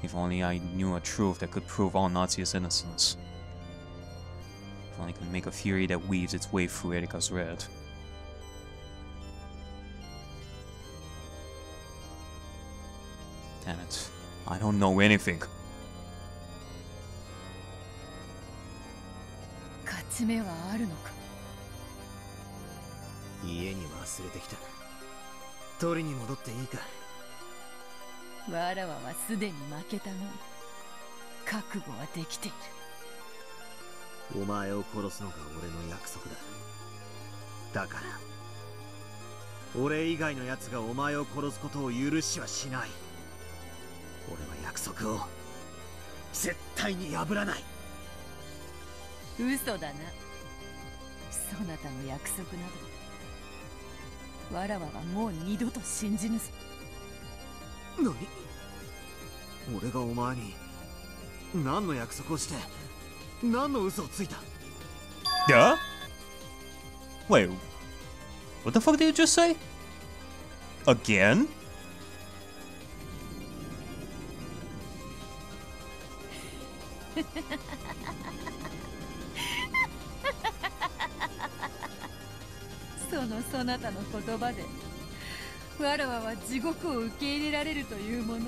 If only I knew a truth that could prove all Natsu's innocence. If only I could make a fury that weaves its way through Erika's red. Damn it. I don't know anything. 勝ち目はあるのか。家に忘れてきた。取りに戻っていいか。わらわはすでに負けたの。覚悟はできている。お前を殺すのが俺の約束だ。だから、俺以外の奴がお前を殺すことを許しはしない。俺は約束を絶対に破らない。嘘だな。そなたの約束などわらわはもう二度と信じぬぞ。何？俺がお前に何の約束をして何の嘘をついた？ Yeah? Wait, what the fuck did you just say? Again? そなたの言葉でわらわは地獄を受け入れられるというもの。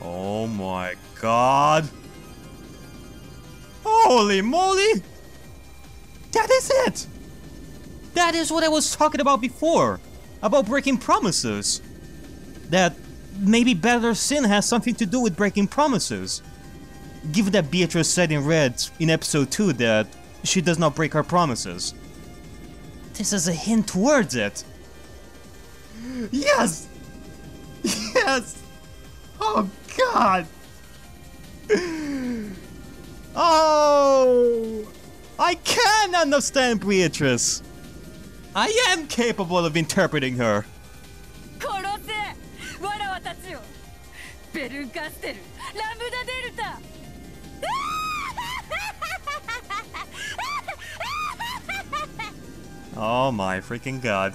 Oh my god! Holy moly! That is it! That is what I was talking about before! About breaking promises! That maybe better sin has something to do with breaking promises. Given that Beatrice said in red in episode 2 that she does not break her promises. This is a hint towards it. Yes! Yes! Oh god! Oh! I can understand Beatrice! I am capable of interpreting her. 殺せ！わらわたちを！ベルンカステル、ラムダデルタ！ Oh my freaking god.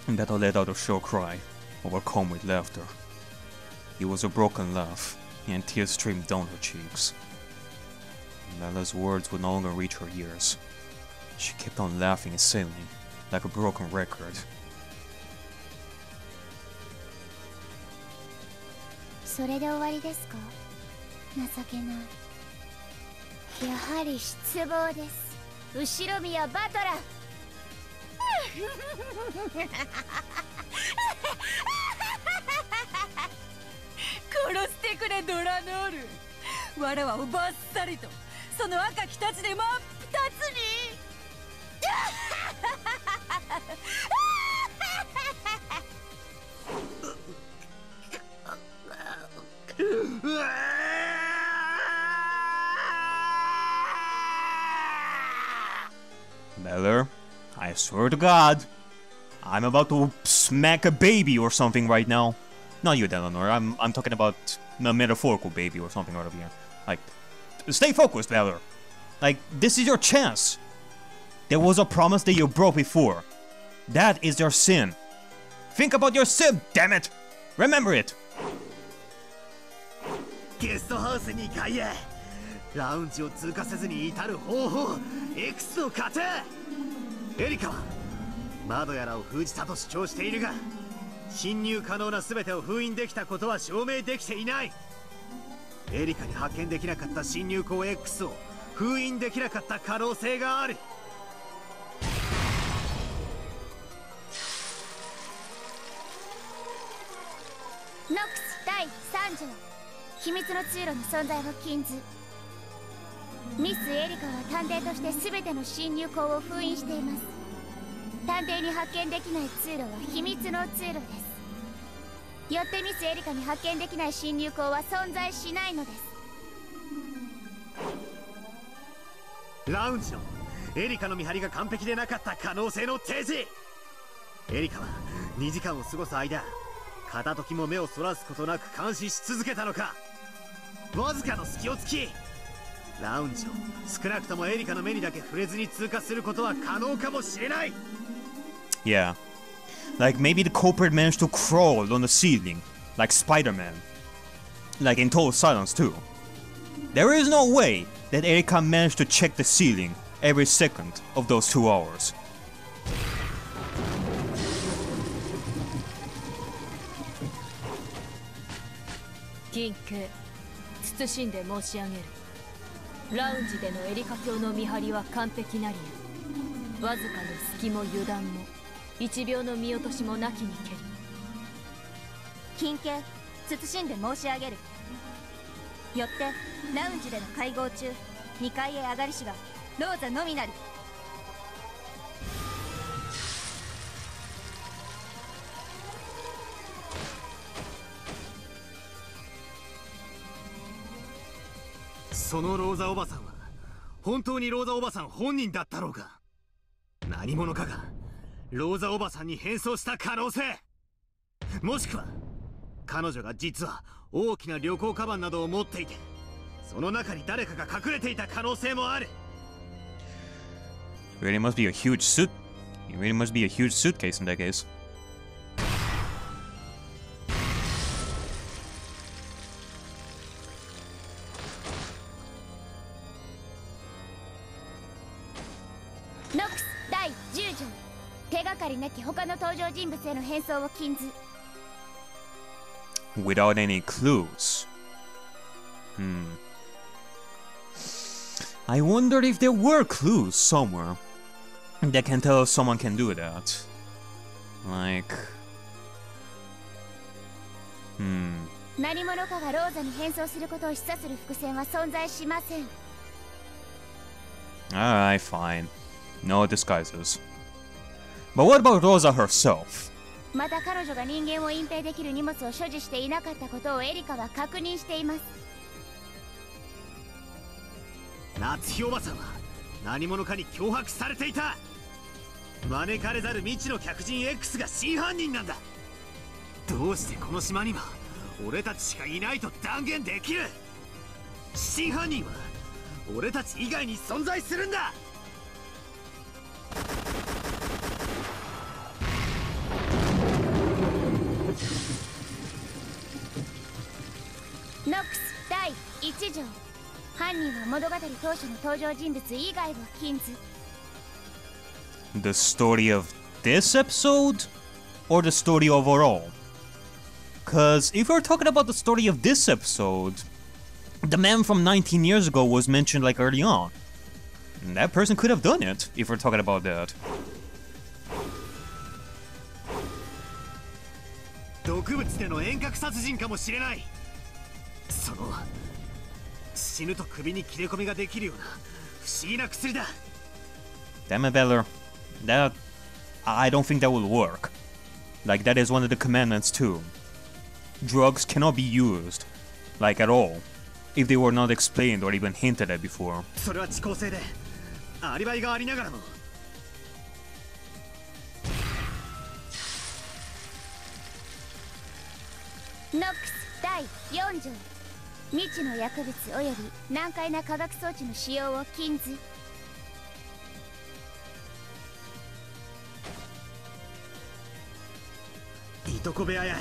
Beta let out a short cry, overcome with laughter. It was a broken laugh, and tears streamed down her cheeks. Bella's words would no longer reach her ears. She kept on laughing insanely, like a broken record. それで終わりですか？情けない。やはり失望です。後ろ宮バトラー。殺してくれドラノール。わらわをバッサリとその赤きたちで真っ二つに。Beller, I swear to God, I'm about to smack a baby or something right now. Not you, Eleanor. I'm talking about a metaphorical baby or something out of here. Like, stay focused, Beller. Like, this is your chance. There was a promise that you broke before. That is your sin. Think about your sin, damn it! Remember it. ゲストハウス2階へ。ラウンジを通過せずに至る方法 X を勝て。エリカは窓やらを封じたと主張しているが、侵入可能な全てを封印できたことは証明できていない。エリカに発見できなかった侵入口 X を封印できなかった可能性がある。ノックス第3条、秘密の通路の存在を禁ず。ミス・エリカは探偵として全ての侵入口を封印しています。探偵に発見できない通路は秘密の通路です。よってミス・エリカに発見できない侵入口は存在しないのです。ラウンジのエリカの見張りが完璧でなかった可能性の提示。エリカは2時間を過ごす間、片時も目をそらすことなく監視し続けたのか。わずかの隙を突きラウンジを少なくともエリカの目にだけ触れずに通過することは可能かもしれない。 Yeah. Like maybe the culprit managed to crawl on the ceiling, like Spider-Man. Like in total silence too. There is no way that Erika managed to check the ceiling every second of those 2 hours. 緊急謹んで申し上げる。ラウンジでのエリカ卿の見張りは完璧なりや、わずかの隙も油断も1秒の見落としもなきにけり。緊急謹んで申し上げる。よってラウンジでの会合中2階へ上がりしはローザのみなり。そのローザおばさんは本当にローザおばさん本人だったろうか。何者かがローザおばさんに変装した可能性、もしくは彼女が実は大きな旅行カバンなどを持っていて、その中に誰かが隠れていた可能性もある。 Really must be a huge suit. It really must be a huge suitcase in that case. NOX 第10条、手がかりなき他の登場人物への変装を禁ず。 Without any clues. I wonder if there were clues somewhere that can tell us someone can do that. Like... 何者かがローザに変装することを示唆する伏線は存在しません。 Alright, fine. No disguises. But what about Rosa herself? また彼女が人間を隠蔽できる荷物を所持していなかったことをエリカは確認しています。夏日おばさんは何者かに脅迫されていた。招かれざる未知の客人 X が真犯人なんだ。どうしてこの島には俺たちしかいないと断言できる。真犯人は俺たち以外に存在するんだ。ノックス第1条、犯人は物語当初の登場人物以外を禁ず。 The story of this episode? Or the story overall? Cause if we're talking about the story of this episode, the man from 19 years ago was mentioned like early on. And that person could have done it, if we're talking about that. 毒物での遠隔殺人かもしれない。その死ぬと首に切れ込みができるような不思議な薬だ。 Damn it, Beller. That... I don't think that will work. Like, that is one of the commandments too. Drugs cannot be used, like at all, if they were not explained or even hinted at before. それは遅効性でアリバイがありながらも。ノックス第4条、未知の薬物および難解な化学装置の使用を禁ず。いとこ部屋や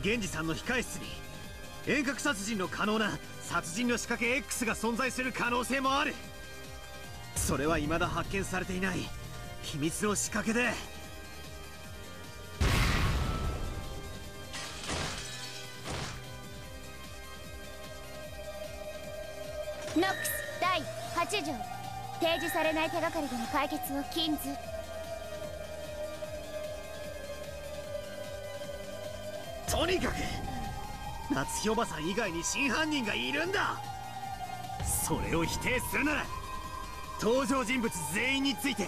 源氏さんの控室に遠隔殺人の可能な殺人の仕掛け X が存在する可能性もある。それは未だ発見されていない秘密の仕掛けで。ノックス第8条、提示されない手がかりでの解決を禁ず。とにかく夏日おばさん以外に真犯人がいるんだ。それを否定するなら登場人物全員について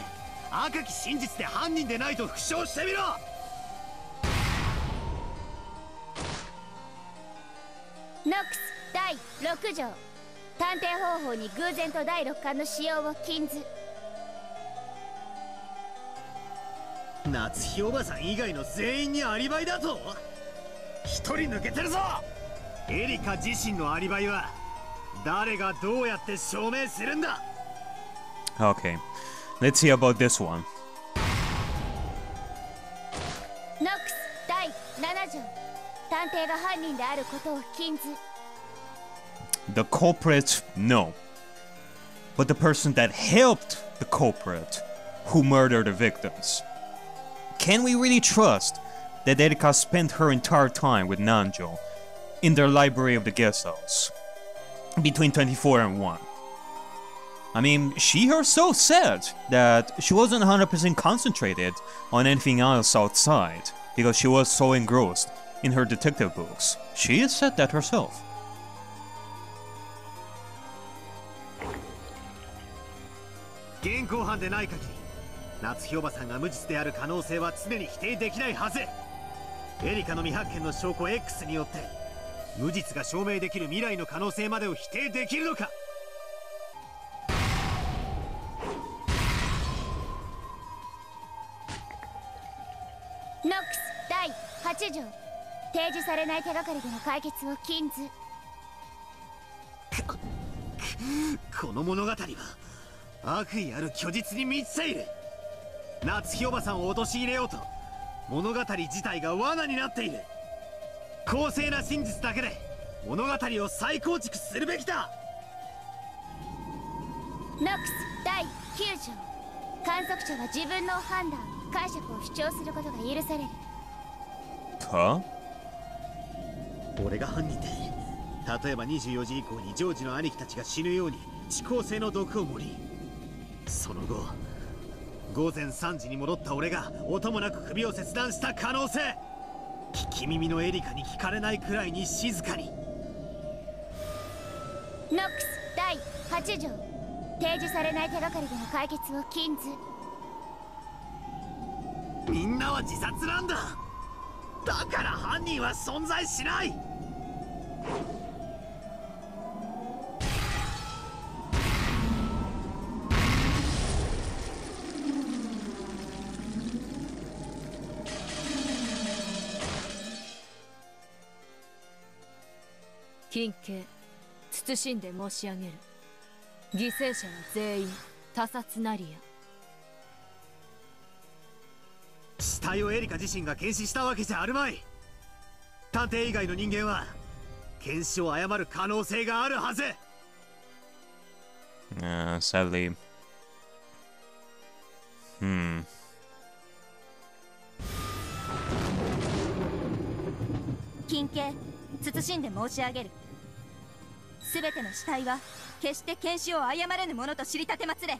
赤き真実で犯人でないと負傷してみろ。ノックス第6条、探偵方法に偶然と第6巻の使用を禁ず。夏日おばさん以外の全員にアリバイだと。一人抜けてるぞ。エリカ自身のアリバイは誰がどうやって証明するんだ。 Okay, let's see about this one. ノックス第7条、探偵が犯人であることを禁ず。 The culprit, no. But the person that helped the culprit, who murdered the victims. Can we really trust that Erika spent her entire time with Nanjo in their library of the guest house between 24 and 1? I mean, she herself said that she wasn't 100% concentrated on anything else outside because she was so engrossed in her detective books. She has said that herself. 現行犯でない限り、夏日おばさんが無実である可能性は常に否定できないはず。エリカの未発見の証拠 X によって無実が証明できる未来の可能性までを否定できるのか。ノックス第8条、提示されない手がかりでの解決を禁ず。この物語は悪意ある虚実に満ちている。夏日おばさんを陥れようと物語自体が罠になっている。公正な真実だけで物語を再構築するべきだ。ノックス第9条、観測者は自分の判断解釈を主張することが許される。Huh? 俺が犯人で、例えば24時以降にジョージの兄貴たちが死ぬように遅効性の毒を盛り、その後午前3時に戻った俺が音もなく首を切断した可能性。聞き耳のエリカに聞かれないくらいに静かに。ノックス第8条、提示されない手がかりでの解決を禁ず。みんなは自殺なんだ。だから犯人は存在しない。緊急謹んで申し上げる。犠牲者は全員他殺なりや。死体をエリカ自身が検視したわけじゃあるまい。探偵以外の人間は検視を誤る可能性があるはず。Sadly. 緊急謹んで申し上げる。すべての死体は決して検視を誤らぬものと知りたてまつれ。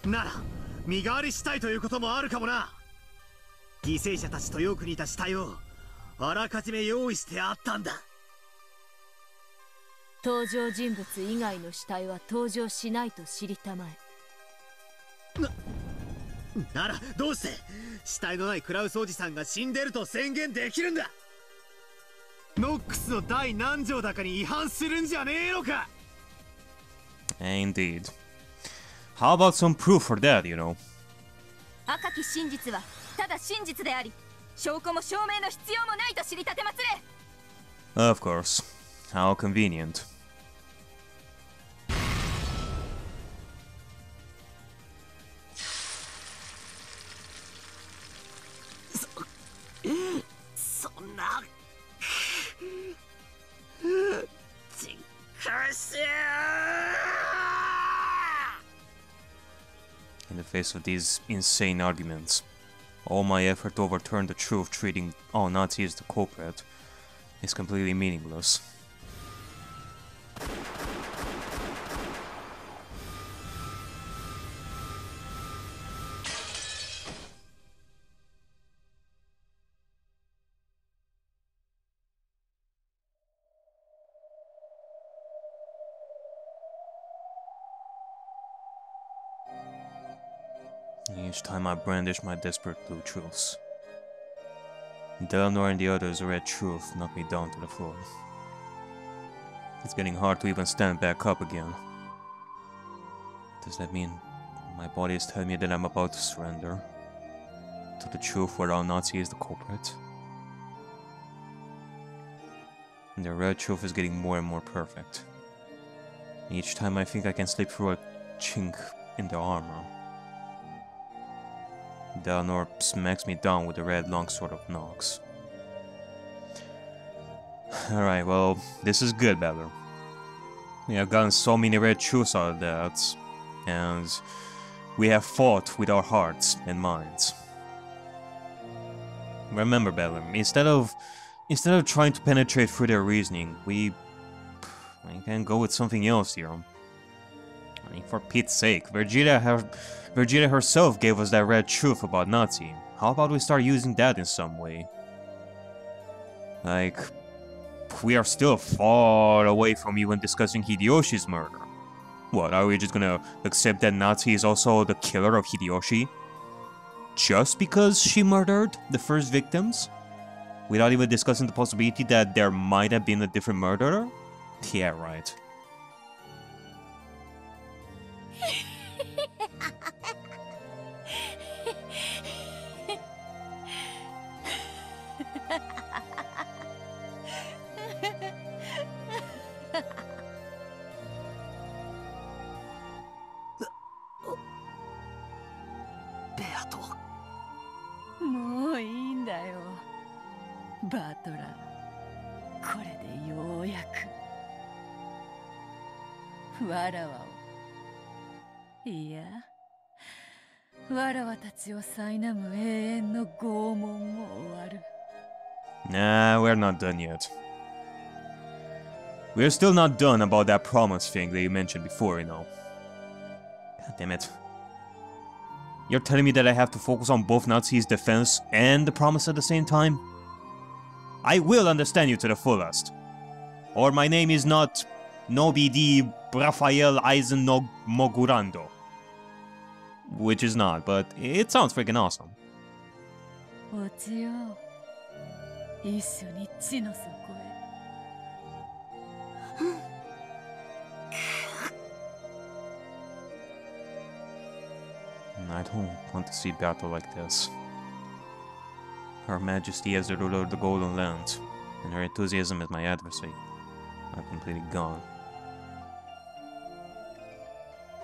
なら身代わりしたいということもあるかもな。犠牲者たちとよく似た死体をあらかじめ用意してあったんだ。登場人物以外の死体は登場しないと知りたまえ。ならどうして死体のないクラウスおじさんが死んでると宣言できるんだ。ノックスの第何条だかに違反するんじゃねえのか。 Indeed. How about some proof for that, you know? 赤き真実はただ真実であり、証拠も証明の必要もないと知りたてまつれ。 Of course. How convenient. そんな実家し In the face of these insane arguments, all my effort to overturn the truth treating all Nazis as the culprit is completely meaningless. Each time I brandish my desperate blue truths, Delnor and the others' red truth knock me down to the floor. It's getting hard to even stand back up again. Does that mean My body is telling me that I'm about to surrender to the truth where our Nazi is the culprit. And the red truth is getting more and more perfect. Each time I think I can slip through a chink in the armor, Dalanor smacks me down with the red longsword of Nox. Alright, well, this is good, Battler. We have gotten so many red truths out of that, and we have fought with our hearts and minds. Remember, Battler, instead of trying to penetrate through their reasoning, we can go with something else here. I mean, for Pete's sake, Vegeta herself gave us that red truth about Nazi. How about we start using that in some way? Like, we are still far away from even discussing Hideyoshi's murder. What, are we just gonna accept that Nazi is also the killer of Hideyoshi? Just because she murdered the first victims? Without even discussing the possibility that there might have been a different murderer? Yeah, right. Nah, we're not done yet. We're still not done about that promise thing that you mentioned before, you know. God damn it. You're telling me that I have to focus on both Nazi's defense and the promise at the same time? I will understand you to the fullest. Or my name is not Noby di Rafael Eisen no Mogurando. Which is not, but it sounds freaking awesome. I don't want to see battle like this. Her Majesty as the ruler of the Golden Land, and her enthusiasm as my adversary are completely gone.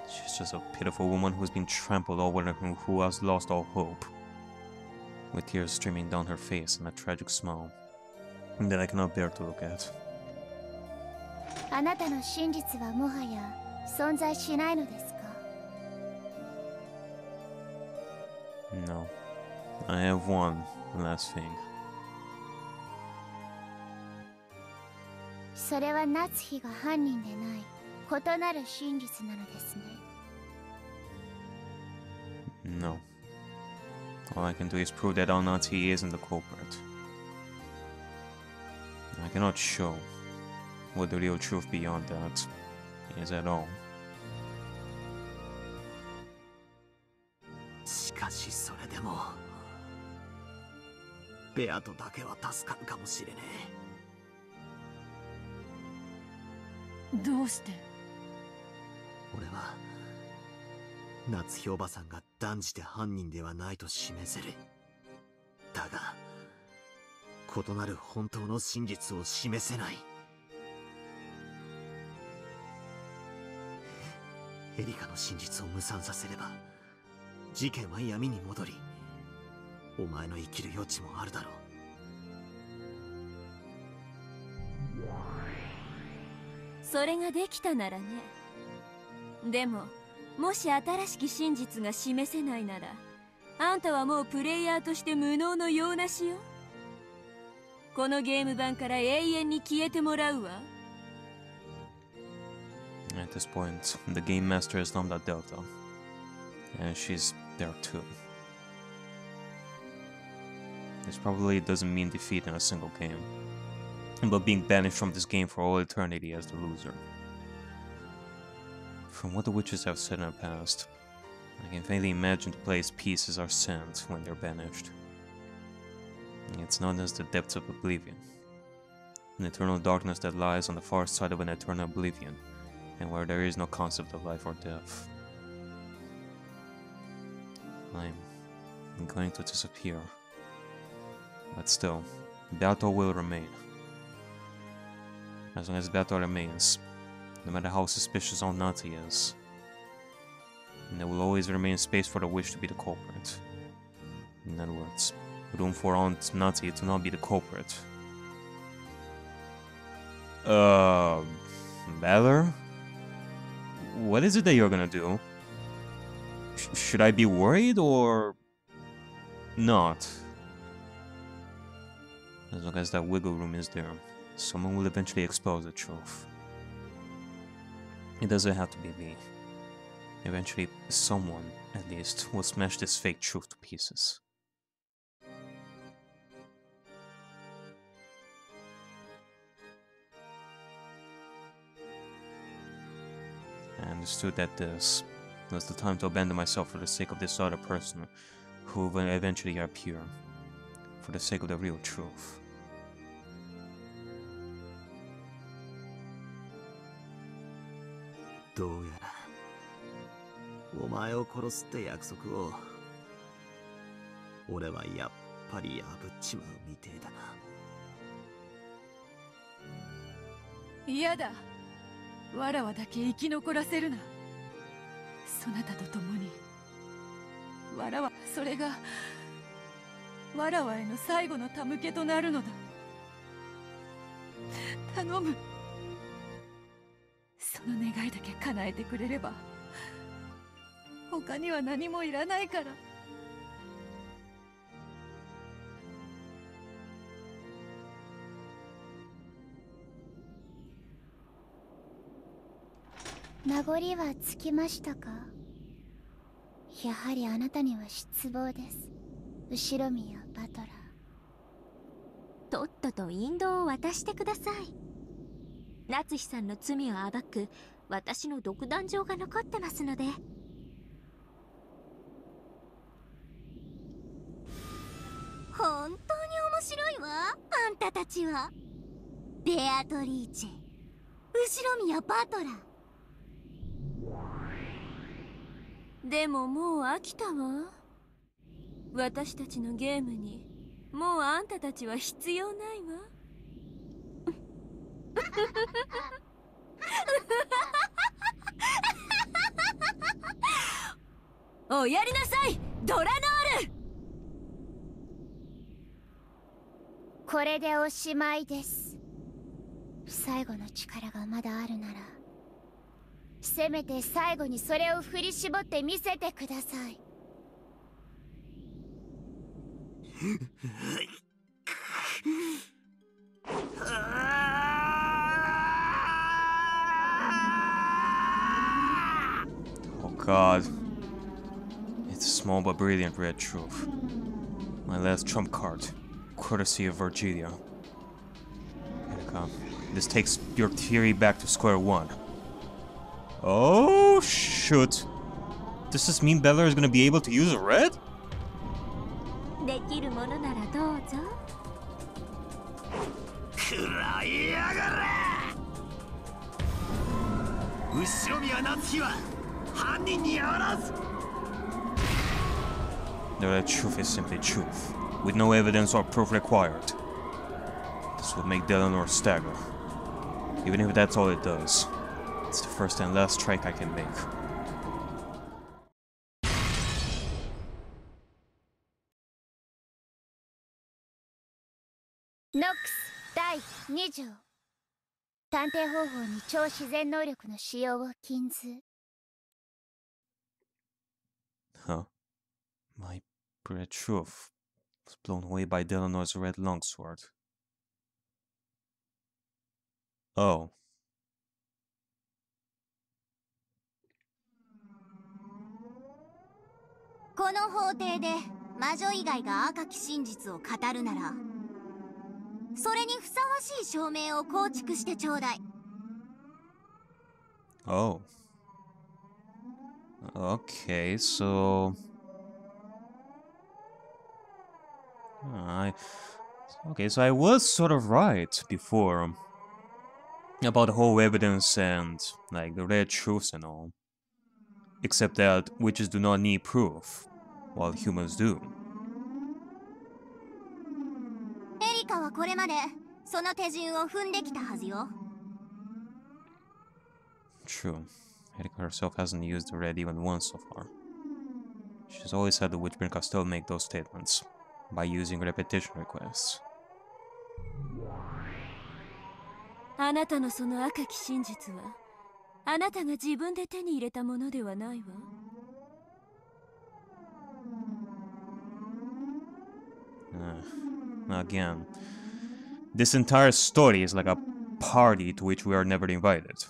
She's just a pitiful woman who's been trampled over and who has lost all hope, with tears streaming down her face and a tragic smile that I cannot bear to look at. あなたの真実はもはや存在しないのですか? No. I have one last thing. それは夏日が犯人でない異なる真実なのですね. No. All I can do is prove that Nazi isn't the culprit. I cannot show what the real truth beyond that is at all. しかしそれでもベアトだけは助かるかもしれねえ。どうして？俺は夏日おばさんが断じて犯人ではないと示せる。だが異なる本当の真実を示せない。エリカの真実を無産させれば事件は闇に戻り、お前の生きる余地もあるだろう。それができたならね。でももし新しき真実が示せないなら、あんたはもうプレイヤーとして無能の用なしよ。このゲーム版から永遠に消えてもらうわ。At this point, the game master has numbed out Delta, and she's there too. This probably doesn't mean defeat in a single game, but being banished from this game for all eternity as the loser. From what the witches have said in the past, I can faintly imagine the place pieces are sent when they're banished. It's known as the depths of oblivion, an eternal darkness that lies on the far side of an eternal oblivion, and where there is no concept of life or death. I'm going to disappear. But still, battle will remain. As long as battle remains, no matter how suspicious our Nazi is, there will always remain space for the wish to be the culprit. In other words, room for Aunt Nazi to not be the culprit. Valor? What is it that you're gonna do? Should I be worried or not? As long as that wiggle room is there, someone will eventually expose the truth. It doesn't have to be me. Eventually, someone, at least, will smash this fake truth to pieces. I understood that this was the time to abandon myself for the sake of this other person who will eventually appear, for the sake of the real truth. どうやらお前を殺すって約束を俺はやっぱり破っちまうみてえだな。嫌だ。わらわだけ生き残らせるな。そなたと共に。わらわ、それがわらわへの最後の手向けとなるのだ。頼む。その願いだけ叶えてくれれば他には何もいらないから。名残はつきましたか。やはりあなたには失望です。後ろ宮バトラー。とっとと引導を渡してください。夏日さんの罪を暴く私の独壇場が残ってますので。本当に面白いわ、あんたたちは。ベアトリーチェ、後ろ宮バトラー。でももう飽きたわ。私たちのゲームにもうあんたたちは必要ないわ。おやりなさい、ドラノール。これでおしまいです。最後の力がまだあるならせめて最後にそれを振り絞って見せてください。Oh God. It's a small but brilliant red truth. My last trump card, courtesy of Virgilia. This takes your theory back to square one. Oh, shoot. Does this mean Bella is gonna be able to use a red? できるものならどうぞ。くらいやがれ。後ろ宮夏日は犯人にあらず。The red truth is simply truth, with no evidence or proof required. This would make Delano stagger. Even if that's all it does, it's the first and last strike I can make. NOX第2条。探偵方法に超自然能力の使用を禁ず。Huh? My red truth was blown away by Delano's red longsword. Oh. この法廷で魔女以外が赤き真実を語るなら、それにふさわしい証明を構築してちょうだい。Oh. Okay, so... Okay, so I was sort of right before about the whole evidence and, like, the red truths and all. Except that witches do not need proof, while humans do. エリカはこれまでその手順を踏んできたはずよ。True. Erika herself hasn't used the red even once so far. She's always had the Witchburn Castell make those statements by using repetition requests. あなたのその赤き真実はあなたが自分で手に入れたものではないわ。Again, this entire story is like a party to which we are never invited.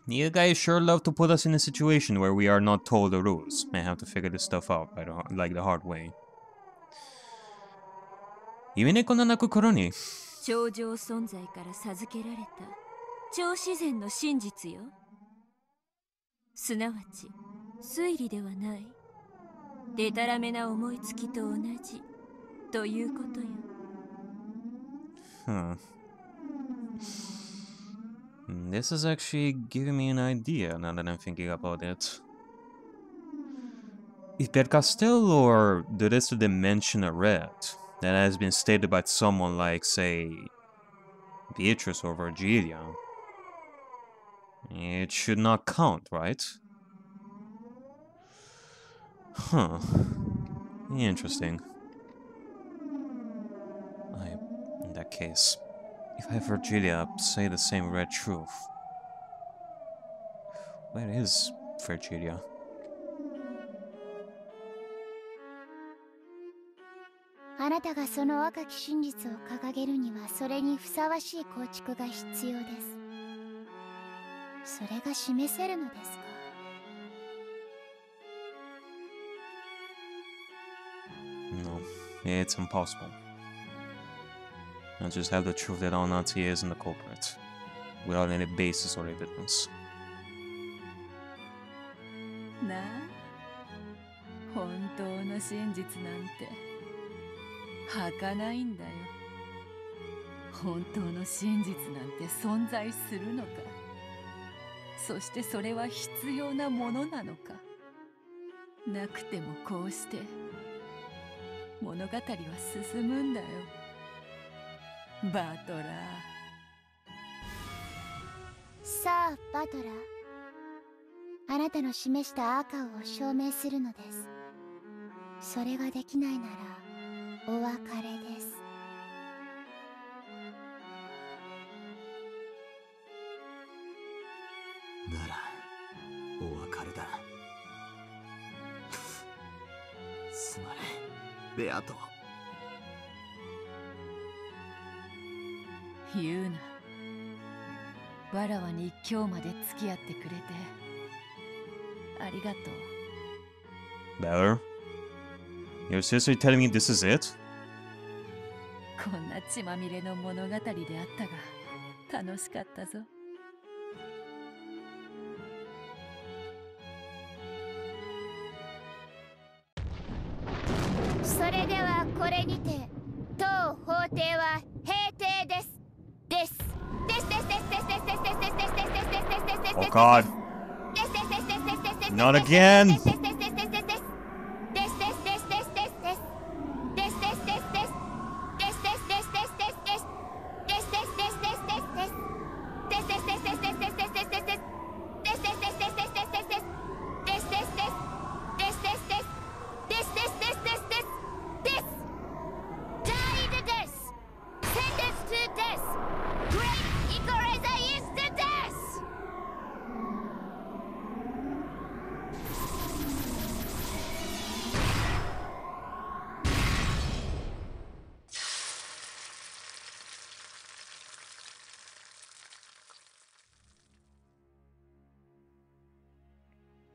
You guys sure love to put us in a situation where we are not told the rules and have to figure this stuff out by the hard way. Umineko no Naku Koro ni 超常存在から授けられた超自然の真実よ。すなわち推理ではない、でたらめな思いつきと同じということよ。This is actually giving me an idea now that I'm thinking about it. If per Castell or the rest of them mention a red that has been stated by someone like, say, Beatrice or Virgilia, it should not count, right? Huh. Interesting. In that case, if I have Virgilia say the same red truth, where is Virgilia? あなたがその若き真実を掲げるにはそれにふさわしい構築が必要です。それが示せるのですか？ No, it's impossible. I just have the truth that Nazi isn't the culprit, without any basis or evidence. なあ、本当の真実なんて儚いんだよ。本当の真実なんて存在するのか。そしてそれは必要なものなのか。なくてもこうして物語は進むんだよ。バトラー。さあ、バトラー。あなたの示した赤を証明するのです。それができないならお別れです。ならお別れだ。すまねえ、ベアト。言うな。わらわに今日まで付き合ってくれてありがとう。Better? You're seriously telling me this is it? こんな血まみれの物語であったが楽しかったぞ。それではこれにて当法廷は閉廷です。です。ですですですですですですですですですですですですです。 Oh God! Not again!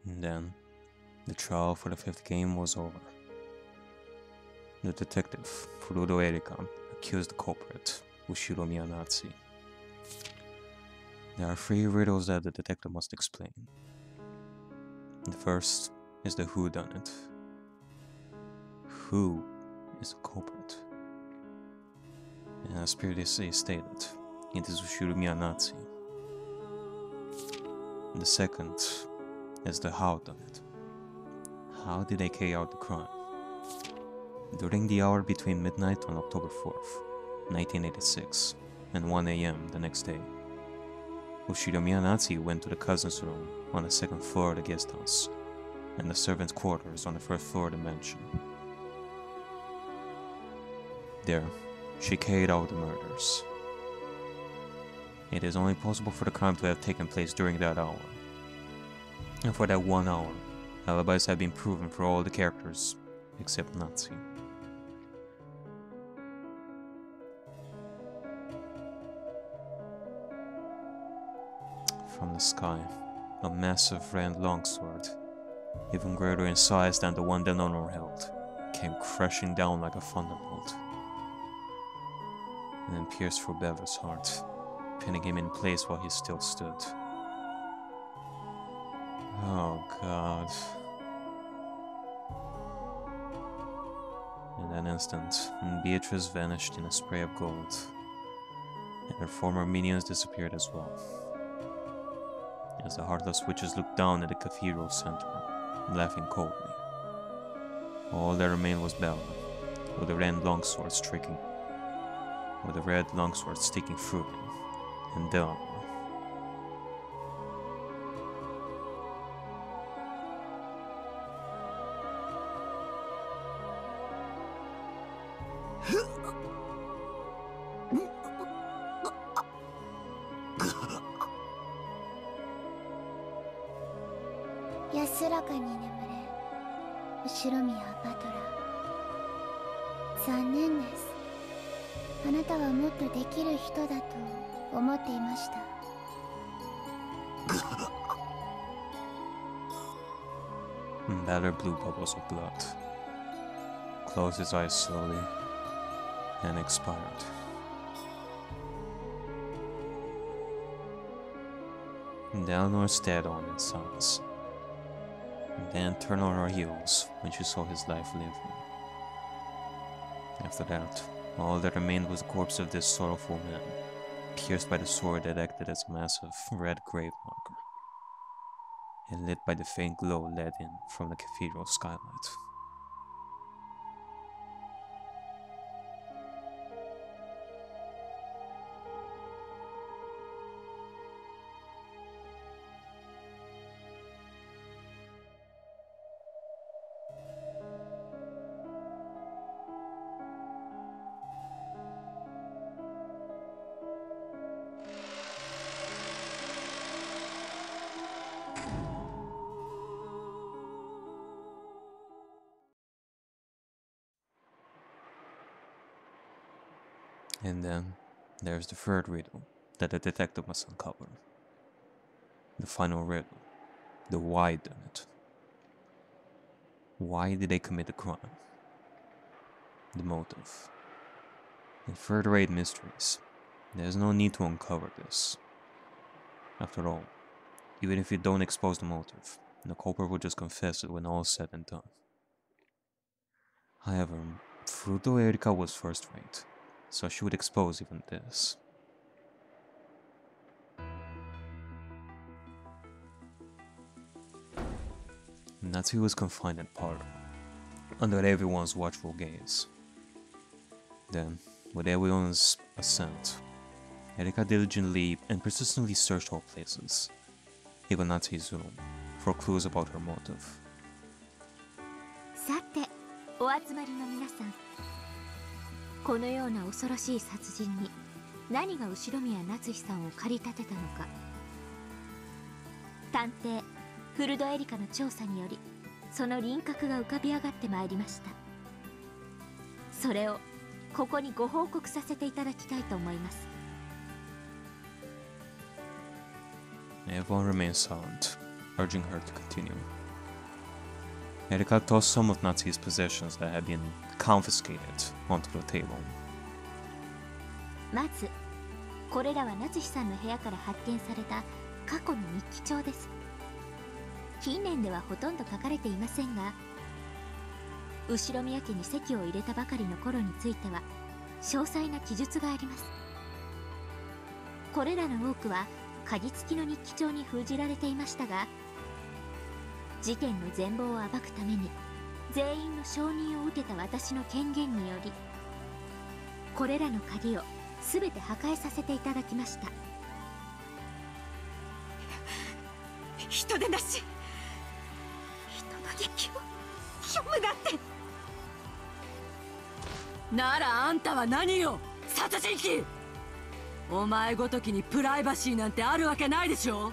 And then, the trial for the 5th game was over. The detective, Furudo Erika, accused the culprit, Ushiro Miyanazi. There are 3 riddles that the detective must explain. The first is the whodunit. Who is the culprit? And as previously stated, it is Ushiro Miyanazi. The second is the howdunit. How did they carry out the crime? During the hour between midnight on October 4th, 1986, and 1 a.m. the next day, Ushiromiya Natsu went to the cousin's room on the second floor of the guest house, and the servants' quarters on the first floor of the mansion. There, she carried out the murders. It is only possible for the crime to have taken place during that hour. And for that 1 hour, alibis have been proven for all the characters except Natsu. From the sky, a massive red longsword, even greater in size than the one that Honor held, came crashing down like a thunderbolt, and then pierced through Bever's heart, pinning him in place while he still stood. Oh god. In that instant, Beatrice vanished in a spray of gold, and her former minions disappeared as well. As the heartless witches looked down at the cathedral center, laughing coldly. All that remained was Bella, with the red longsword sticking through him, and Del.安らかに眠れ、後ろ宮バトラー。残念です。あなたはもっとできる人だと思っていました。Valor blew bubbles of blood, closed his eyes slowly, and expired. Eleanor stared on in silence, and then turned on her heels when she saw his life living. After that, all that remained was the corpse of this sorrowful man, pierced by the sword that acted as a massive red grave marker, and lit by the faint glow let in from the cathedral skylight. And then, there's the third riddle that the detective must uncover. The final riddle. The why done it. Why did they commit the crime? The motive. In third-rate mysteries, there's no need to uncover this. After all, even if you don't expose the motive, the culprit will just confess it when all is said and done. However, Furuto Erika was first-rate, so she would expose even this. Natsu was confined in parlor, under everyone's watchful gaze. Then, with everyone's assent, Erika diligently and persistently searched all places, even Natsu's room, for clues about her motive. さて、お集まりの皆さん。このような恐ろしい殺人に何が後宮夏日さんを駆り立てたのか。探偵古戸エリカの調査によりその輪郭が浮かび上がってまいりました。それをここにご報告させていただきたいと思います。 Everyone remained silent, urging her to continue. Erika tossed some of Natsu's possessions that had been confiscated onto the table. まず、これらは夏日さんの部屋から発見された過去の日記帳です。近年ではほとんど書かれていませんが、後宮家に籍を入れたばかりの頃については詳細な記述があります。これらの多くは鍵付きの日記帳に封じられていましたが、事件の全貌を暴くために全員の承認を受けた私の権限により、これらの鍵を全て破壊させていただきました。人でなし、人の日記を読むなんて。ならあんたは何よ、殺人鬼。お前ごときにプライバシーなんてあるわけないでしょ。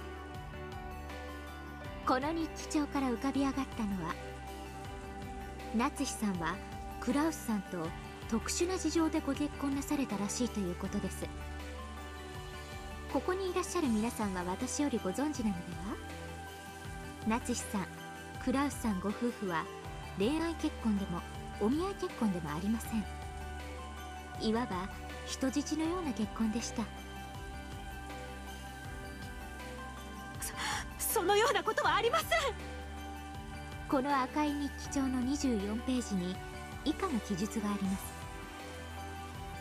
この日記帳から浮かび上がったのは、夏日さんはクラウスさんと特殊な事情でご結婚なされたらしいということです。ここにいらっしゃる皆さんは私よりご存知なのでは。夏日さん、クラウスさんご夫婦は恋愛結婚でもお見合い結婚でもありません。いわば人質のような結婚でした。そのようなことはありません。この赤い日記帳の24ページに以下の記述があります。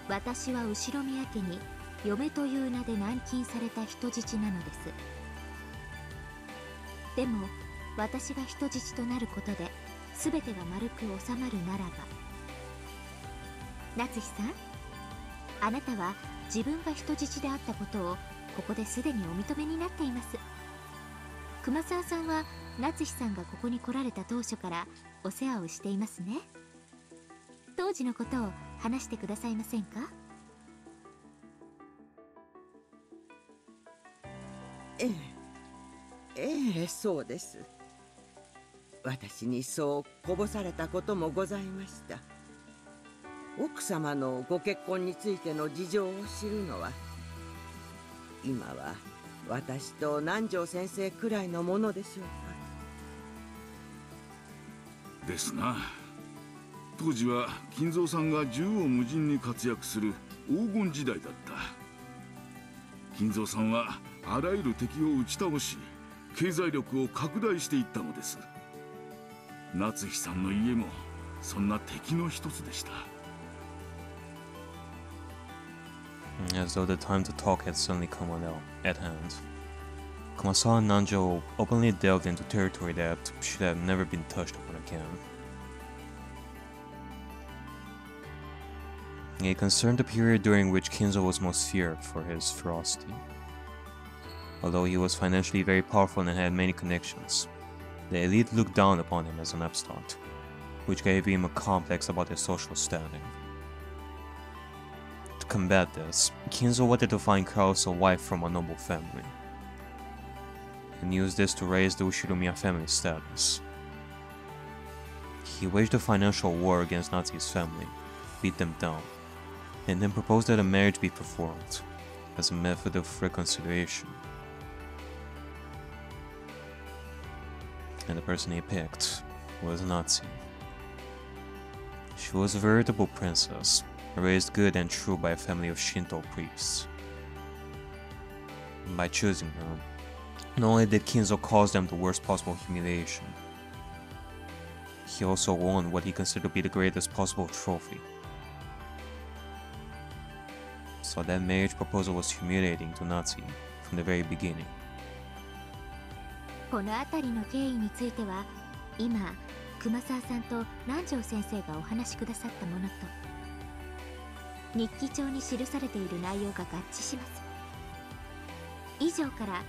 私は後ろ宮家に嫁という名で軟禁された人質なのです。でも私が人質となることで全てが丸く収まるならば、夏日さん、あなたは自分が人質であったことをここですでにお認めになっています。熊沢さんは夏日さんがここに来られた当初からお世話をしていますね。当時のことを話してくださいませんか？そうです。私にそうこぼされたこともございました。奥様のご結婚についての事情を知るのは、今は私と南條先生くらいのものでしょうか。ですな。当時は金蔵さんが縦横無尽に活躍する黄金時代だった。金蔵さんはあらゆる敵を打ち倒し、経済力を拡大していったのです。夏日さんの家もそんな敵の一つでした。As though the time to talk had suddenly come at hand, Kumasawa and Nanjo openly delved into territory that should have never been touched upon again. It concerned the period during which Kinzo was most feared for his ferocity. Although he was financially very powerful and had many connections, the elite looked down upon him as an upstart, which gave him a complex about his social standing. To combat this, Kinzo wanted to find Kraus a wife from a noble family, and used this to raise the Ushiromiya family status. He waged a financial war against Natsu's family, beat them down, and then proposed that a marriage be performed as a method of reconciliation. And the person he picked was Natsu. She was a veritable princess, raised good and true by a family of Shinto priests. By choosing her, not only did Kinzo cause them the worst possible humiliation, he also won what he considered to be the greatest possible trophy. So that marriage proposal was humiliating to Natsu from the very beginning. この辺りの経緯については、今熊沢さんと南條先生がお話しくださったものと日記帳に記されている内容が合致します。以上から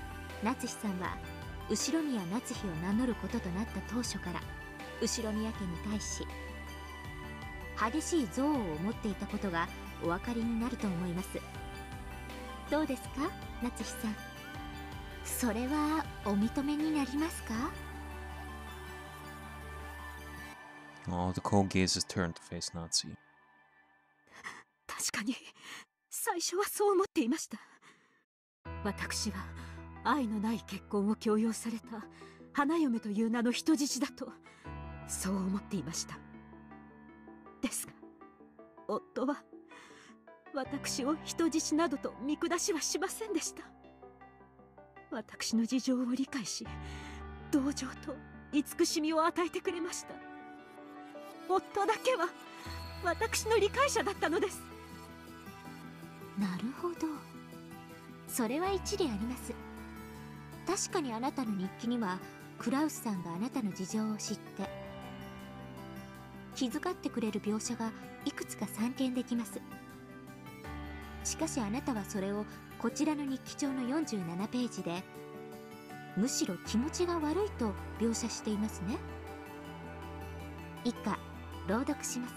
夏日さんは後宮夏日を名乗ることとなった当初から後宮家に対し激しい憎悪を持っていたことがお分かりになると思います。どうですか、夏日さん。それはお認めになりますか？ All the cold gazes turned to face Natsu. 確かに最初はそう思っていました。私は愛のない結婚を強要された花嫁という名の人質だとそう思っていました。ですが夫は私を人質などと見下しはしませんでした。私の事情を理解し、同情と慈しみを与えてくれました。夫だけは私の理解者だったのです。なるほど、それは一理あります。確かにあなたの日記にはクラウスさんがあなたの事情を知って気遣ってくれる描写がいくつか散見できます。しかしあなたはそれをこちらの日記帳の47ページでむしろ気持ちが悪いと描写していますね。以下朗読します。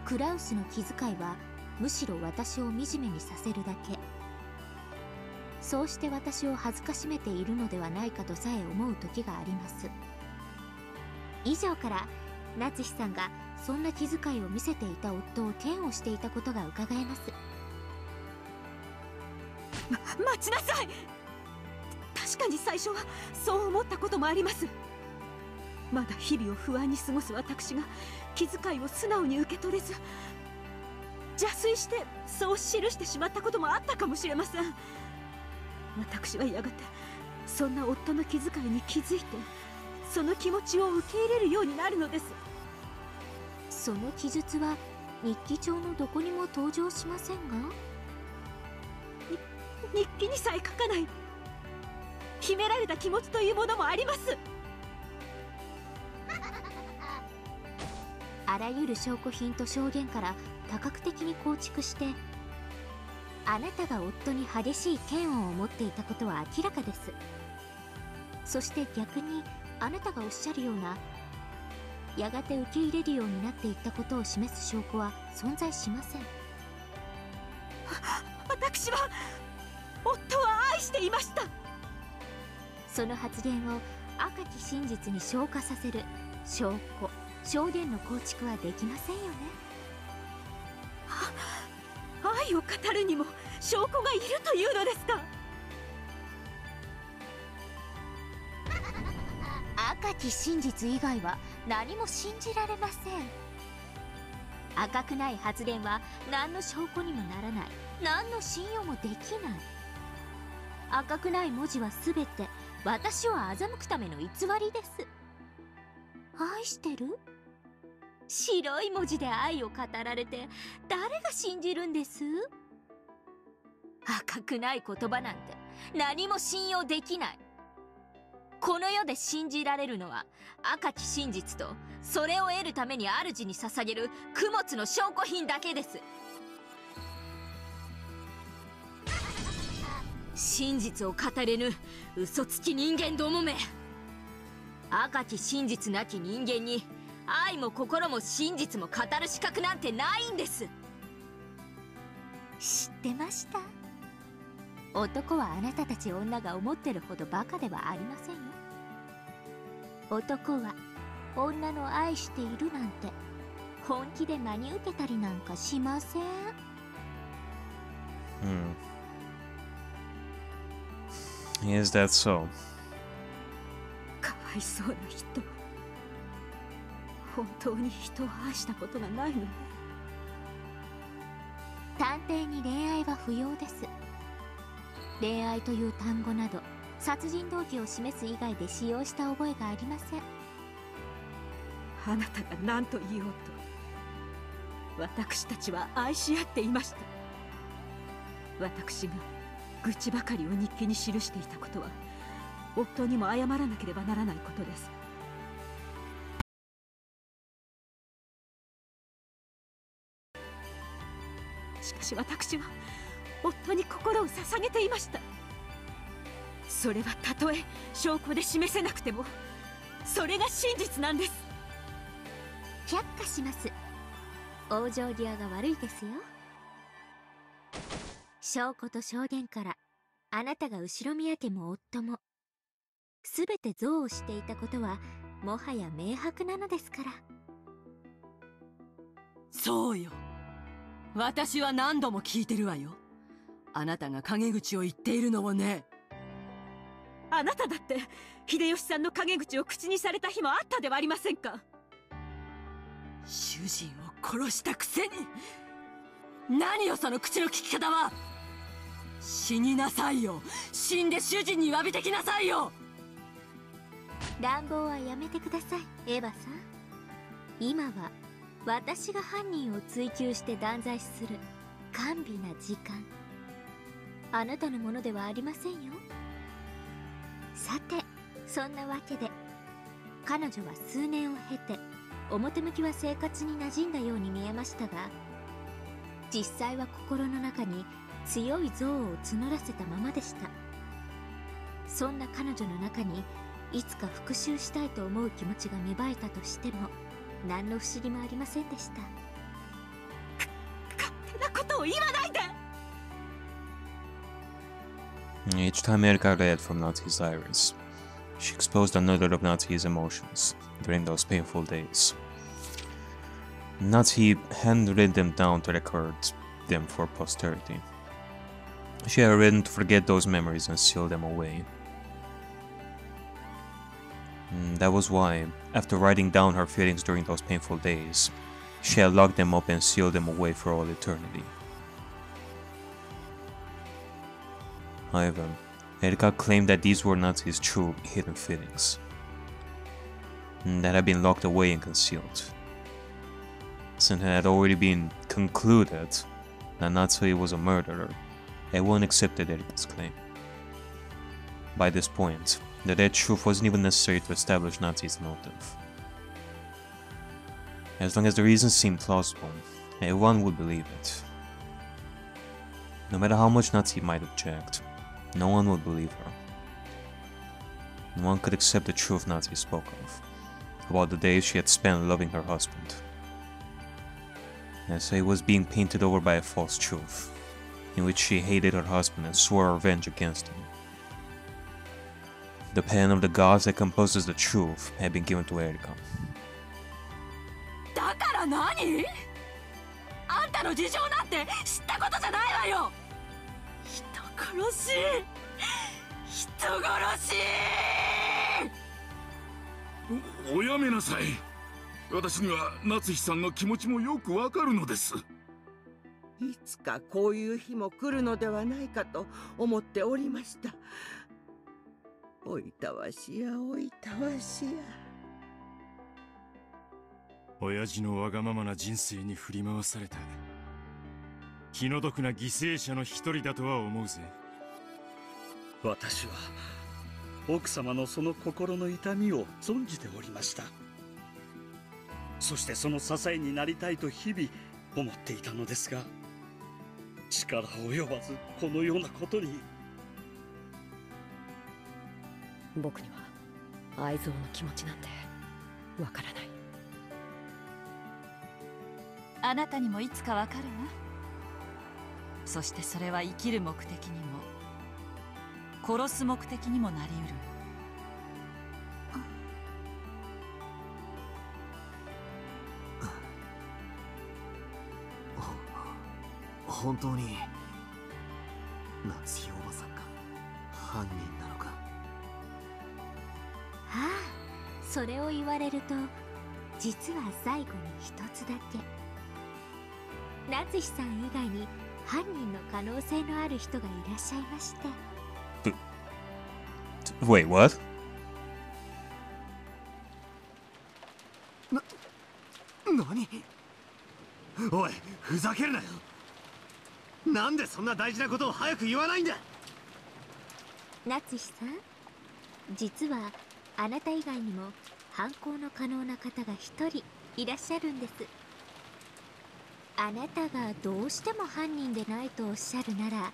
クラウスの気遣いはむしろ私を惨めにさせるだけ。そうして私を恥ずかしめているのではないかとさえ思う時があります。以上から夏日さんがそんな気遣いを見せていた夫を嫌悪していたことがうかがえます。待ちなさい。確かに最初はそう思ったこともあります。まだ日々を不安に過ごす私が気遣いを素直に受け取れず、邪推してそう記してしまったこともあったかもしれません。私はやがてそんな夫の気遣いに気づいて、その気持ちを受け入れるようになるのです。その記述は日記帳のどこにも登場しませんが、日記にさえ書かない秘められた気持ちというものもあります。あらゆる証拠品と証言から多角的に構築して、あなたが夫に激しい嫌悪を持っていたことは明らかです。そして逆にあなたがおっしゃるようなやがて受け入れるようになっていったことを示す証拠は存在しません。私は夫は愛していました。その発言を赤き真実に昇華させる証拠証言の構築はできませんよね。愛を語るにも証拠がいるというのですか。赤き真実以外は何も信じられません。赤くない発言は何の証拠にもならない、何の信用もできない。赤くない文字は全て私を欺くための偽りです。愛してる？白い文字で愛を語られて誰が信じるんです？赤くない言葉なんて何も信用できない。この世で信じられるのは赤き真実とそれを得るために主に捧げる供物の証拠品だけです。真実を語れぬ嘘つき人間どもめ。赤き真実なき人間に愛も心も真実も語る資格なんてないんです。知ってました。男はあなたたち女が思ってるほどバカではありませんよ。男は女の愛しているなんて本気で真に受けたりなんかしません。Is that so? かわいそうな人。本当に人を愛したことがないのね。探偵に恋愛は不要です。恋愛という単語など殺人動機を示す以外で使用した覚えがありません。あなたが何と言おうと私たちは愛し合っていました。私が愚痴ばかりを日記に記していたことは夫にも謝らなければならないことです。しかし私は夫に心を捧げていました。それはたとえ証拠で示せなくてもそれが真実なんです。却下します。往生際が悪いですよ。証拠と証言からあなたが後宮家も夫も全て憎悪していたことはもはや明白なのですから。そうよ。私は何度も聞いてるわよ。あなたが陰口を言っているのをね。あなただって秀吉さんの陰口を口にされた日もあったではありませんか。主人を殺したくせに。何よその口の利き方は。死になさいよ。死んで主人に詫びてきなさいよ。乱暴はやめてください、エヴァさん。今は私が犯人を追及して断罪する甘美な時間。あなたのものではありませんよ。さて、そんなわけで彼女は数年を経て表向きは生活に馴染んだように見えましたが、実際は心の中に強い憎悪を募らせたままでした。そんな彼女の中にいつか復讐したいと思う気持ちが芽生えたとしても何の不思議もありませんでした。勝手なことを言わないで。 Each time Erika read from Natsu's diaries, she exposed another of Natsu's emotions during those painful days. Natsu hadn't written them down to record them for posterity. She had written to forget those memories and seal them away. That was why, after writing down her feelings during those painful days, she had locked them up and sealed them away for all eternity. However, Erika claimed that these were not his true hidden feelings, that had been locked away and concealed. Since it had already been concluded that Natsui was a murderer, everyone accepted Erika's claim. By this point, the dead truth wasn't even necessary to establish Natsui's motive. As long as the reasons seemed plausible, everyone would believe it. No matter how much Natsui might object, no one would believe her. No one could accept the truth Natsui spoke of, about the days she had spent loving her husband. As it was being painted over by a false truth, in which she hated her husband and swore revenge against him. The pen of the gods that composes the truth had been given to Erika. だから何？あんたの事情なんて知ったことじゃないわよ。人殺し、人殺し。おやめなさい。私には夏日さんの気持ちもよくわかるのです。いつかこういう日も来るのではないかと思っておりました。おいたわしや、おいたわしや。親父のわがままな人生に振り回された気の毒な犠牲者の一人だとは思うぜ。私は奥様のその心の痛みを存じておりました。そしてその支えになりたいと日々思っていたのですが、力及ばずこのようなことに。僕には愛憎の気持ちなんてわからない。あなたにもいつかわかるわ。そしてそれは生きる目的にも殺す目的にもなりうる。本当に夏日おばさんが犯人なのか。ああ、それを言われると実は最後に一つだけ夏日さん以外に犯人の可能性のある人がいらっしゃいまして。Wait, what? 何？おい、ふざけるなよ。なんでそんな大事なことを早く言わないんだ。夏日さん、実はあなた以外にも犯行の可能な方が一人いらっしゃるんです。あなたがどうしても犯人でないとおっしゃるなら、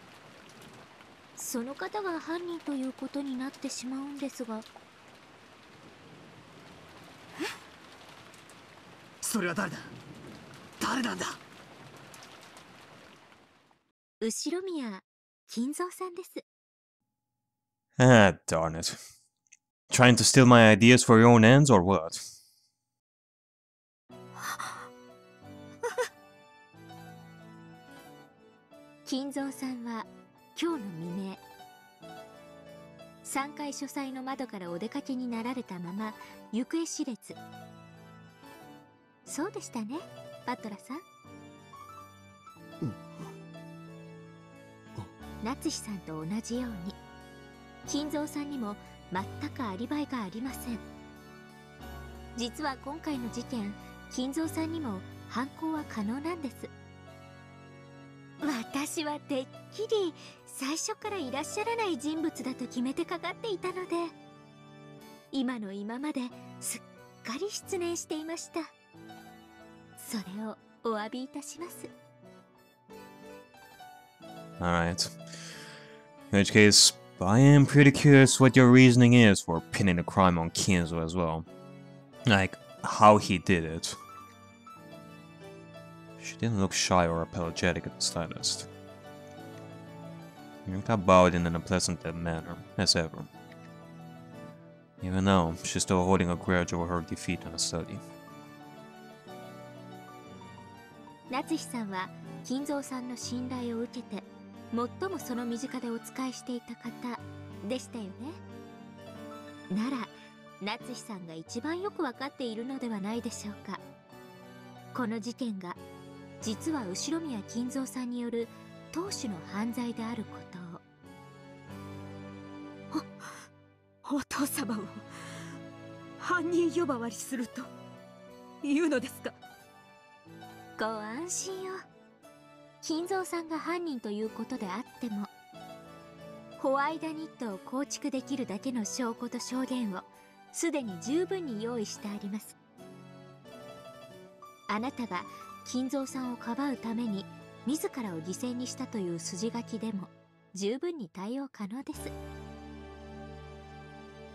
その方が犯人ということになってしまうんですが。それは誰だ？誰なんだ？後宮金蔵さんです。Ah, darn it. Trying to steal my ideas for your own ends or what? 金蔵さんは今日の未明、3階書斎の窓からお出かけになられたまま行方知れず。そうでしたね、バトラさん。夏日さんと同じように金蔵さんにも全くアリバイがありません。実は今回の事件、金蔵さんにも犯行は可能なんです。私はてっきり最初からいらっしゃらない人物だと決めてかかっていたので。今の今まですっかり失念していました。それをお詫びいたします。 Alright. In which case, I am pretty curious what your reasoning is for pinning the crime on Kinzo as well. Like, how he did it. She didn't look shy or apologetic at the slightest. You got bowed in an unpleasant manner, as ever. Even though she's still holding a grudge over her defeat in the study. 夏日さんは金蔵さんの信頼を受けて最もその身近でお仕えしていた方でしたよね。なら夏日さんが一番よくわかっているのではないでしょうか。この事件が実は後宮金蔵さんによる当主の犯罪であることを。お父様を犯人呼ばわりするというのですか。ご安心を。金蔵さんが犯人ということであっても、ホワイダニットを構築できるだけの証拠と証言をすでに十分に用意してあります。あなたが金蔵さんをかばうために自らを犠牲にしたという筋書きでも十分に対応可能です。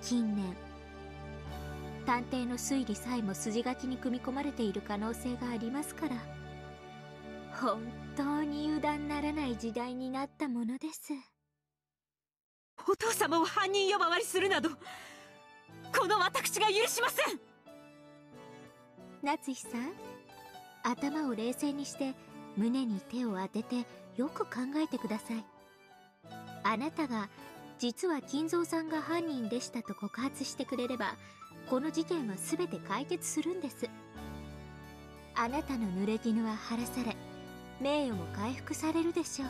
近年探偵の推理さえも筋書きに組み込まれている可能性がありますから、本当に油断ならない時代になったものです。お父様を犯人呼ばわりするなど、この私が許しません。夏日さん、頭を冷静にして胸に手を当ててよく考えてください。あなたが実は金蔵さんが犯人でしたと告発してくれれば、この事件は全て解決するんです。あなたの濡れ衣は晴らされ、名誉も回復されるでしょう。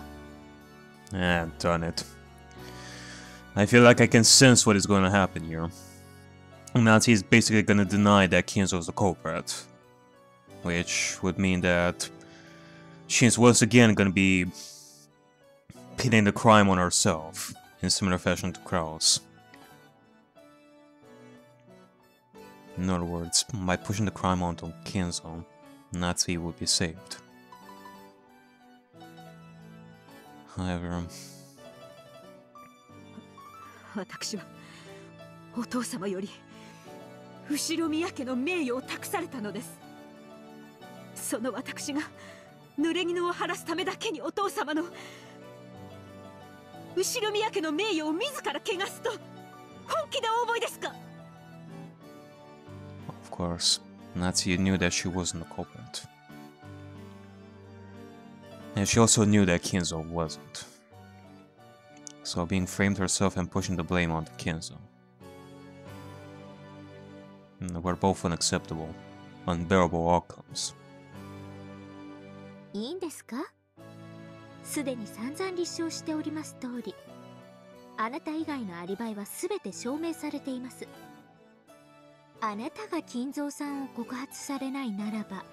Ah, darn it. I feel like I can sense what is going to happen here. Nazi is basically going to deny that Kinzo is the culprit, which would mean that she's once again going to be pinning the crime on herself in similar fashion to Kraus. In other words, by pushing the crime onto Kinzo, Nazi would be saved. However, 私はお父様より後宮家の名誉を託されたのです。その私が濡れ衣を晴らすためだけにお父様の後宮家の名誉を自ら汚すと本気でお思いですか。 of course, Nazi knew that she wasn't the culprit. And she also knew that Kinzo wasn't. So being framed herself and pushing the blame onto Kinzo were both unacceptable, unbearable outcomes. いいんですか？すでに散々立証しております通り、あなた以外のアリバイは全て証明されています。あなたが金蔵さんを告発されないならば、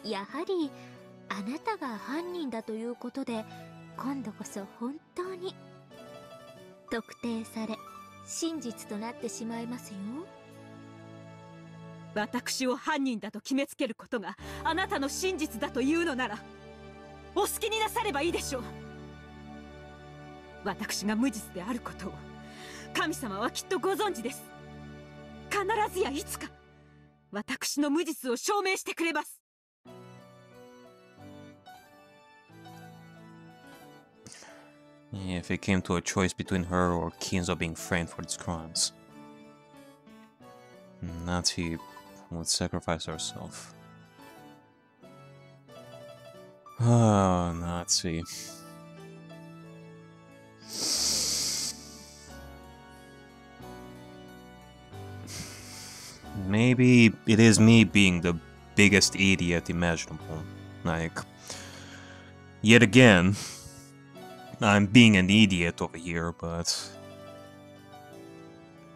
やはりあなたが犯人だということで、今度こそ本当に特定され真実となってしまいますよ。私を犯人だと決めつけることがあなたの真実だというのなら、お好きになさればいいでしょう。私が無実であることを神様はきっとご存知です。必ずやいつか私の無実を証明してくれます。If it came to a choice between her or Kinzo being framed for its crimes, Nazi would sacrifice herself. Ah, Nazi. Maybe it is me being the biggest idiot imaginable. Like, yet again, I'm being an idiot over here, but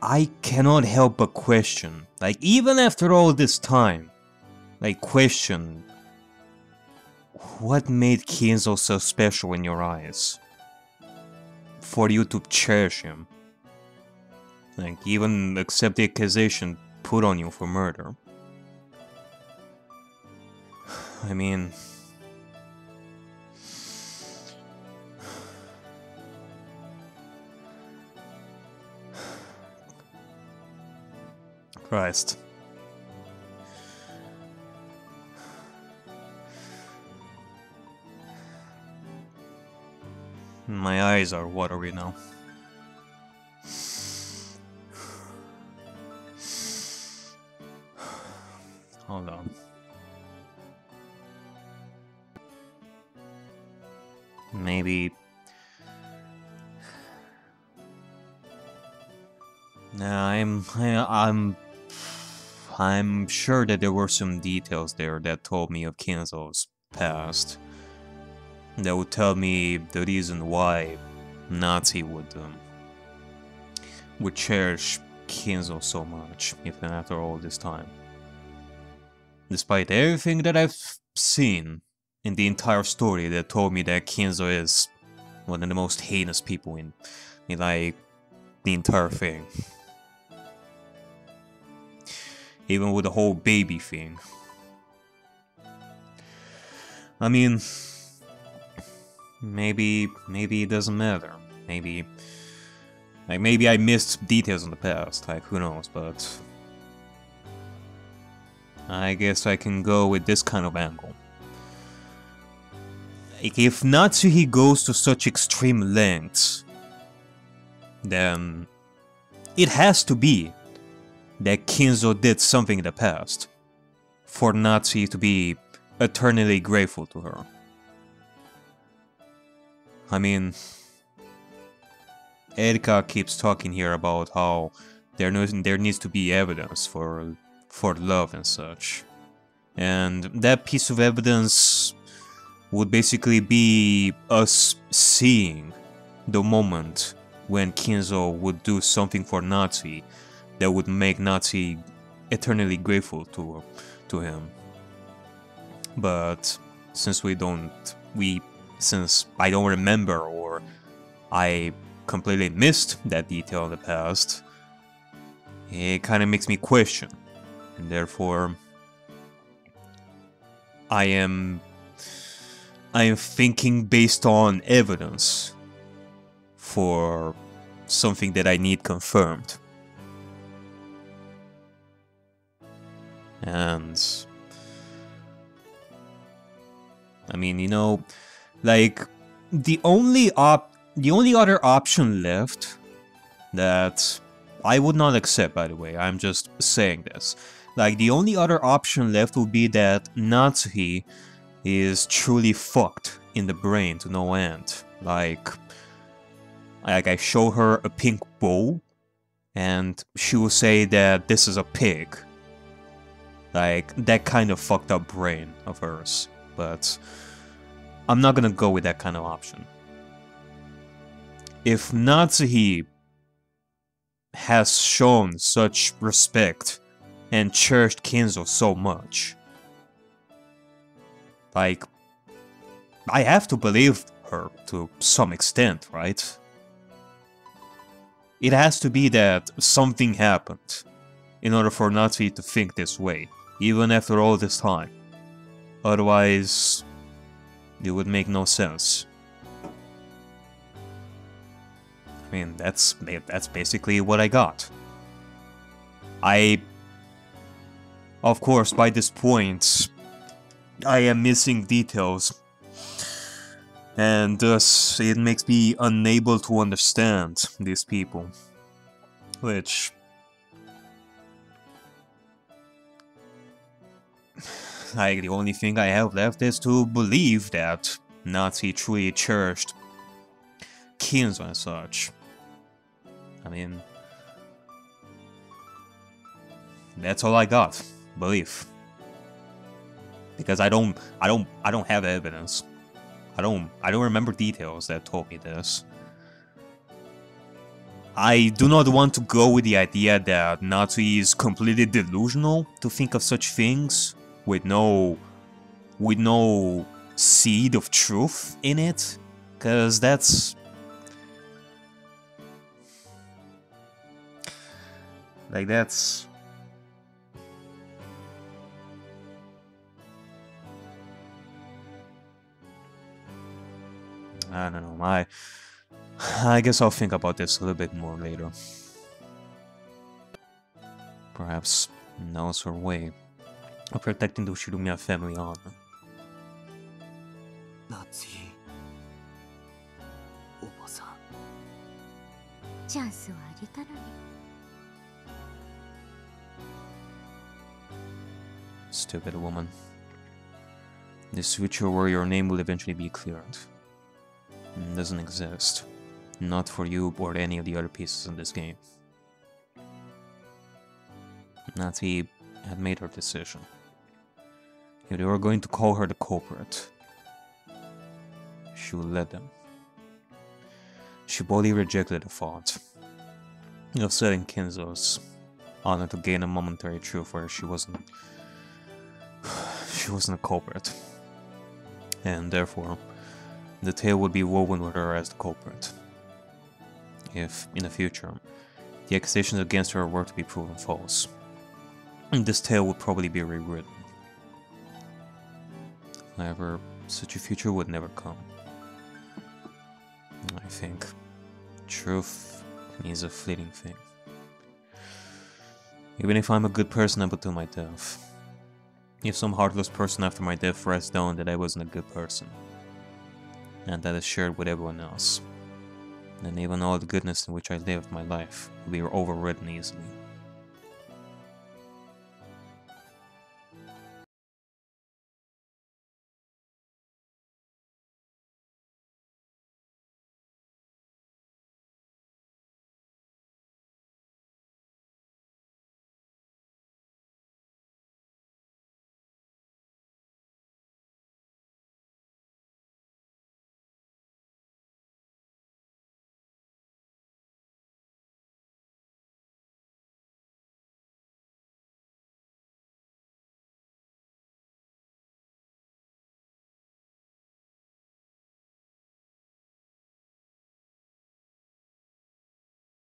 I cannot help but question, like, even after all this time, like, question what made Kinzo so special in your eyes for you to cherish him Like, even accept the accusation put on you for murder. I mean... Christ. My eyes are watery now. Hold on. Maybe... I'm sure that there were some details there that told me of Kinzo's past. That would tell me the reason why Nazi would cherish Kinzo so much, even after all this time. Despite everything that I've seen in the entire story that told me that Kinzo is one of the most heinous people in like the entire thing. Even with the whole baby thing. I mean, maybe it doesn't matter. Maybe I missed details in the past. Like, who knows? But I guess I can go with this kind of angle. Like, if Natsuhi goes to such extreme lengths, then it has to be that Kinzo did something in the past for Natsuhi to be eternally grateful to her. I mean, Erika keeps talking here about how there needs to be evidence for love and such. And that piece of evidence would basically be us seeing the moment when Kinzo would do something for Natsuhi that would make Natsuhi eternally grateful to him. But since since I don't remember, or I completely missed that detail in the past, it kind of makes me question, and therefore I am thinking based on evidence for something that I need confirmed. And I mean, you know, like the only other option left that I would not accept, by the way, I'm just saying this. Like, the only other option left would be that Natsuhi is truly fucked in the brain to no end. Like I show her a pink bowl, and she will say that this is a pig. Like, that kind of fucked up brain of hers. But I'm not gonna go with that kind of option. If Natsuhi has shown such respect and cherished Kinzo so much, like, I have to believe her to some extent, right? It has to be that something happened in order for Natsuhi to think this way, even after all this time. Otherwise, it would make no sense. I mean, that's basically what I got. Of course, by this point, I am missing details, and thus it makes me unable to understand these people, which... like, the only thing I have left is to believe that Natsuhi truly cherished Kinzo and such. I mean, that's all I got. Belief. Because I don't have evidence. I don't remember details that told me this. I do not want to go with the idea that Natsuhi is completely delusional to think of such things with no seed of truth in it, because that's... Like, that's... I don't know, I guess I'll think about this a little bit more later. Perhaps knows her way of protecting the Shirumiya family honor. Natsuki, おばさん。チャンスをあげたのに。Stupid woman. This future where your name will eventually be cleared doesn't exist. Not for you or any of the other pieces in this game. Natsuki had made her decision. If they were going to call her the culprit, she would let them. She boldly rejected the thought of setting Kinzo's honor to gain a momentary truth where she wasn't a culprit, and therefore the tale would be woven with her as the culprit. If, in the future, the accusations against her were to be proven false, this tale would probably be rewritten. However, such a future would never come. I think truth is a fleeting thing. Even if I'm a good person up until my death, if some heartless person after my death writes down that I wasn't a good person, and that is shared with everyone else, then even all the goodness in which I lived my life will be overwritten easily.